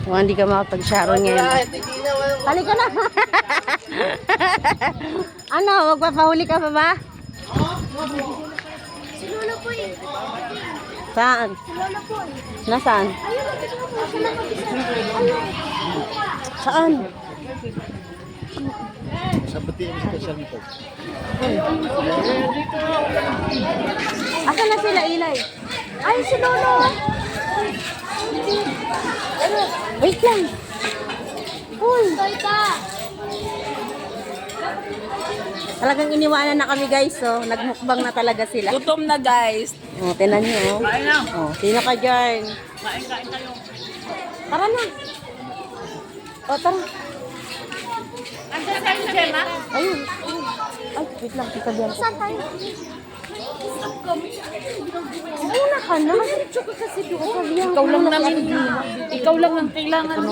Kung hindi ka makapag-sharon ngayon. Halika na. Ano, magpapahuli ka pa ba? Si Lola po eh. Saan? Si Lola po eh. Nasaan? Ayun, tignan mo. Siya lang mag-isa. Saan? Sa pati yung special nito. Asan na sila, Ilay? Ay, si Lola. Wait lang. Uy. Toyta. Talagang iniwanan na kami guys, so nagmukbang na talaga sila. Gutom na guys. Oh, tinan nyo. Kain na. Oh, sino ka dyan? Kain kayo. Tara na. Oh, tara. Andiyan kayo sa Gemma? Ayun. Ay, wait lang. Titabihan ko. Saan tayo? Una ka na. Diretso ka kasi doon. Ikaw lang namin. Ikaw lang ang kailangan.